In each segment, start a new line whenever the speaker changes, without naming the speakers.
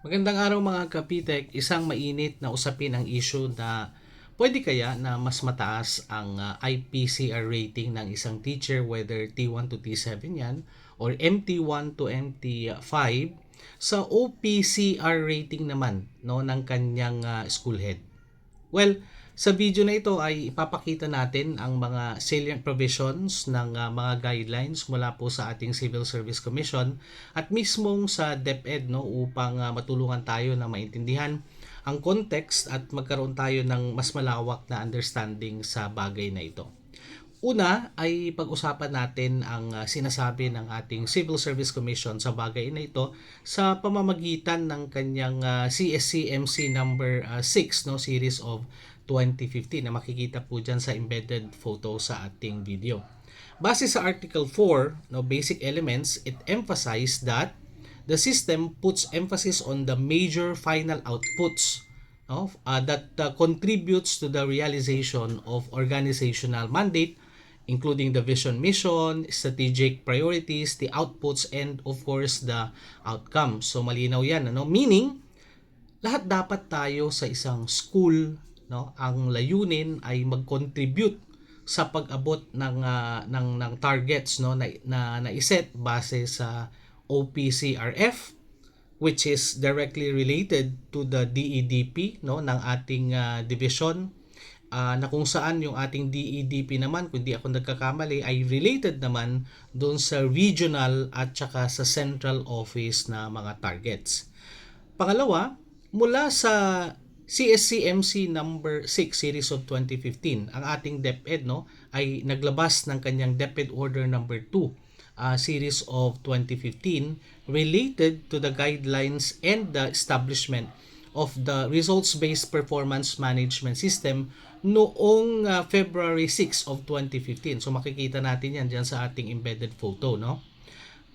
Magandang araw mga kapitek, isang mainit na usapin ang issue na pwede kaya na mas mataas ang IPCR rating ng isang teacher whether T1 to T7 yan or MT1 to MT5 sa OPCR rating naman no ng kanyang school head. Well, sa video na ito ay ipapakita natin ang mga salient provisions ng mga guidelines mula po sa ating Civil Service Commission at mismong sa DepEd no upang matulungan tayo na maintindihan ang context at magkaroon tayo ng mas malawak na understanding sa bagay na ito. Una ay pag-usapan natin ang sinasabi ng ating Civil Service Commission sa bagay na ito sa pamamagitan ng kanyang CSCMC number 6 no series of 2015 na makikita po dyan sa embedded photo sa ating video. Base sa Article 4 no basic elements, it emphasized that the system puts emphasis on the major final outputs that contributes to the realization of organizational mandate, including the vision, mission, strategic priorities, the outputs, and of course the outcomes. So malinaw yan, meaning lahat dapat tayo sa isang school, ang layunin ay mag-contribute sa pag-abot ng targets na naiset base sa OPCRF, which is directly related to the DEDP ng ating division, na kung saan yung ating DEDP naman, kung di ako nagkakamali, ay related naman doon sa regional at saka sa central office na mga targets. Pangalawa, mula sa CSCMC number 6 series of 2015, ang ating DepEd ay naglabas ng kanyang DepEd order number 2 series of 2015 related to the guidelines and the establishment of the results-based performance management system noong February 6 of 2015. So makikita natin yan dyan sa ating embedded photo,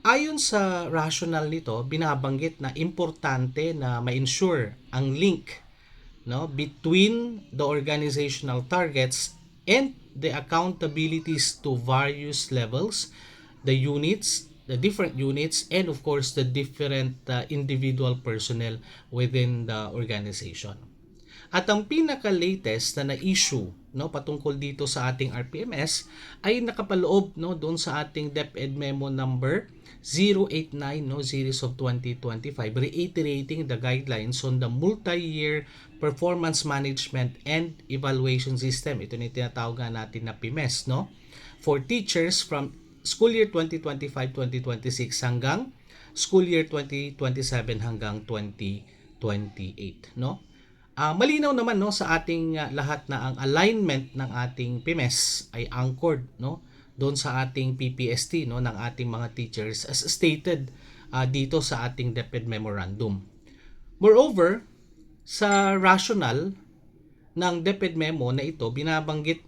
Ayon sa rationale nito, binabanggit na importante na ma-ensure ang link between the organizational targets and the accountabilities to various levels, the units, the different units, and of course the different individual personnel within the organization. At ang pinaka-latest na na-issue patungkol dito sa ating RPMS ay nakapaloob doon sa ating DepEd memo number 089 series of 2025 reiterating the guidelines on the multi-year performance management and evaluation system. Ito na tinatawag natin na PMES for teachers from school year 2025-2026 hanggang school year 2027 hanggang 2028 malinaw naman sa ating lahat na ang alignment ng ating PMES ay anchored doon sa ating PPST ng ating mga teachers as stated dito sa ating DepEd memorandum. Moreover, sa rationale ng DepEd memo na ito binabanggit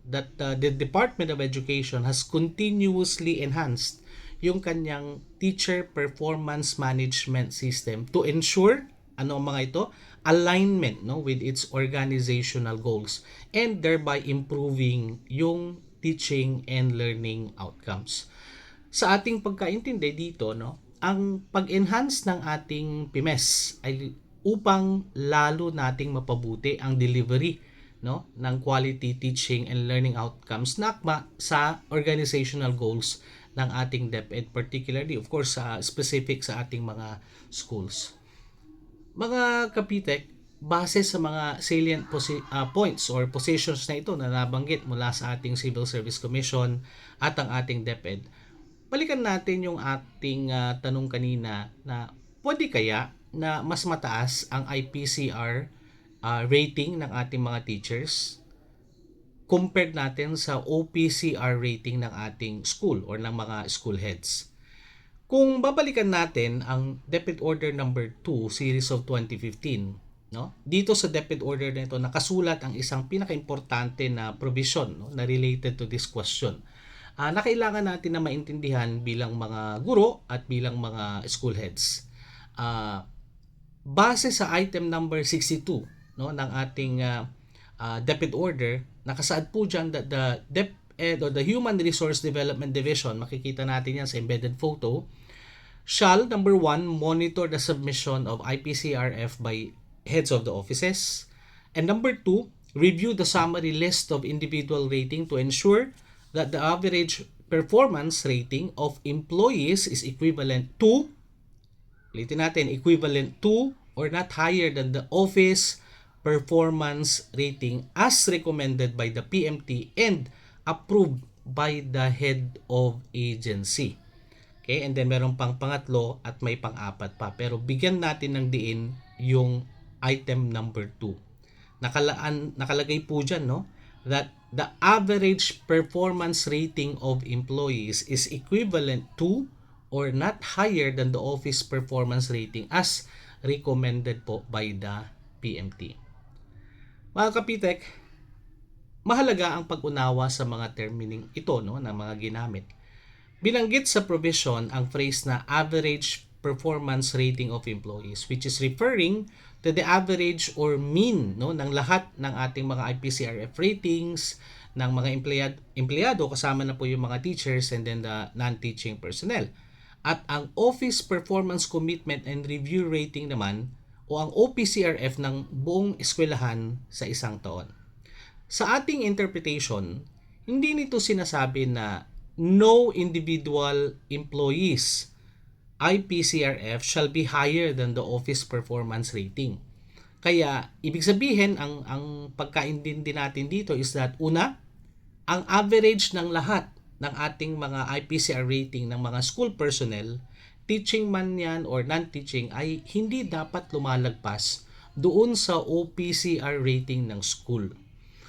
that the Department of Education has continuously enhanced yung kanyang teacher performance management system to ensure mga ito alignment with its organizational goals and thereby improving yung teaching and learning outcomes. Sa ating pagkaintindi dito ang pag-enhance ng ating PMES ay upang lalo nating mapabuti ang delivery ng quality teaching and learning outcomes na sa organizational goals ng ating DepEd, particularly of course specific sa ating mga schools. Mga kapitek, base sa mga salient points or positions na ito na nabanggit mula sa ating Civil Service Commission at ang ating DepEd, balikan natin yung ating tanong kanina na pwede kaya na mas mataas ang IPCR rating ng ating mga teachers compared natin sa OPCR rating ng ating school or ng mga school heads. Kung babalikan natin ang DepEd Order number 2 series of 2015, dito sa DepEd Order na ito nakasulat ang isang pinaka-importante na provision na related to this question na kailangan natin na maintindihan bilang mga guro at bilang mga school heads. Base sa item number 62 ng ating DepEd Order, nakasaad po dyan that the DepEd or the Human Resource Development Division, makikita natin yan sa embedded photo, Shall, number 1, monitor the submission of IPCRF by heads of the offices. And number 2, review the summary list of individual rating to ensure that the average performance rating of employees is equivalent to, ulitin natin, equivalent to or not higher than the office performance rating as recommended by the PMT and approved by the head of agency. Okay, and then meron pang pangatlo at may pang-apat pa. Pero bigyan natin ng diin yung item number 2. Nakalagay po dyan, no, that the average performance rating of employees is equivalent to or not higher than the office performance rating as recommended po by the PMT. Mga kapitek, mahalaga ang pag-unawa sa mga termining ito, no, ng mga ginamit. Binanggit sa provision ang phrase na average performance rating of employees, which is referring to the average or mean, no, ng lahat ng ating mga IPCRF ratings ng mga empleyado, kasama na po yung mga teachers and then the non-teaching personnel. At ang Office Performance Commitment and Review Rating naman o ang OPCRF ng buong eskwelahan sa isang taon. Sa ating interpretation, hindi nito sinasabi na no individual employees IPCRF shall be higher than the office performance rating. Kaya ibig sabihin ang pagkaintindi natin dito is that una, ang average ng lahat ng ating mga IPCR rating ng mga school personnel, teaching man yan or non-teaching, ay hindi dapat lumalagpas doon sa OPCR rating ng school.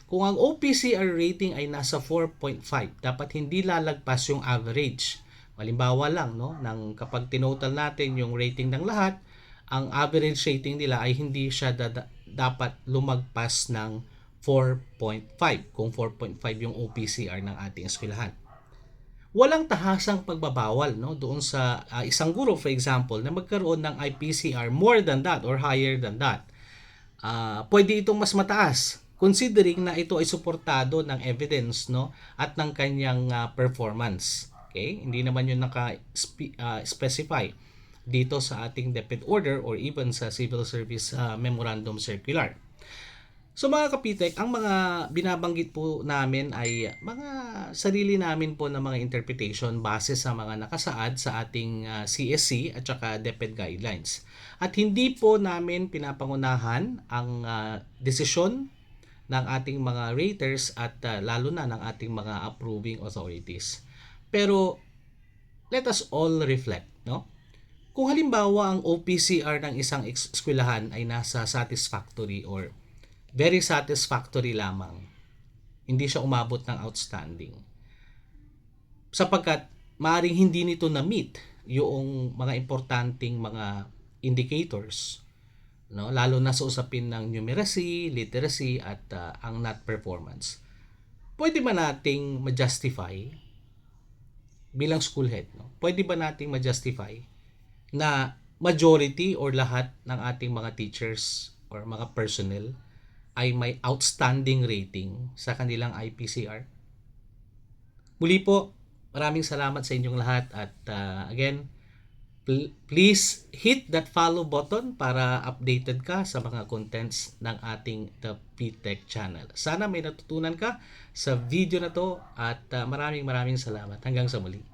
Kung ang OPCR rating ay nasa 4.5, dapat hindi lalagpas yung average. Halimbawa lang, no, nang kapag tinotal natin yung rating ng lahat, ang average rating nila ay hindi siya dapat lumagpas ng 4.5 kung 4.5 yung OPCR ng ating eskwelahan. Walang tahasang pagbabawal, no, doon sa isang guro, for example, na magkaroon ng IPCR more than that or higher than that. Pwede itong mas mataas considering na ito ay suportado ng evidence, no, at ng kanyang performance. Okay? Hindi naman yun naka-specify dito sa ating DepEd order or even sa Civil Service Memorandum Circular. So mga kapitek, ang mga binabanggit po namin ay mga sarili namin po na mga interpretation base sa mga nakasaad sa ating CSC at saka DepEd guidelines. At hindi po namin pinapangunahan ang desisyon ng ating mga raters at lalo na ng ating mga approving authorities. Pero let us all reflect, no? Kung halimbawa ang OPCR ng isang eskwelahan ay nasa satisfactory or very satisfactory lamang, hindi siya umabot ng outstanding, sapagkat maaaring hindi nito na-meet yung mga importanteng mga indicators, no, lalo na sa usapin ng numeracy, literacy at ang NAT performance. Pwede ba nating ma-justify bilang school head, no? Pwede ba nating ma-justify na majority or lahat ng ating mga teachers or mga personnel ay may outstanding rating sa kanilang IPCR? Muli po, maraming salamat sa inyong lahat at again, please hit that follow button para updated ka sa mga contents ng ating The PTech channel. Sana may natutunan ka sa video na to at maraming salamat. Hanggang sa muli.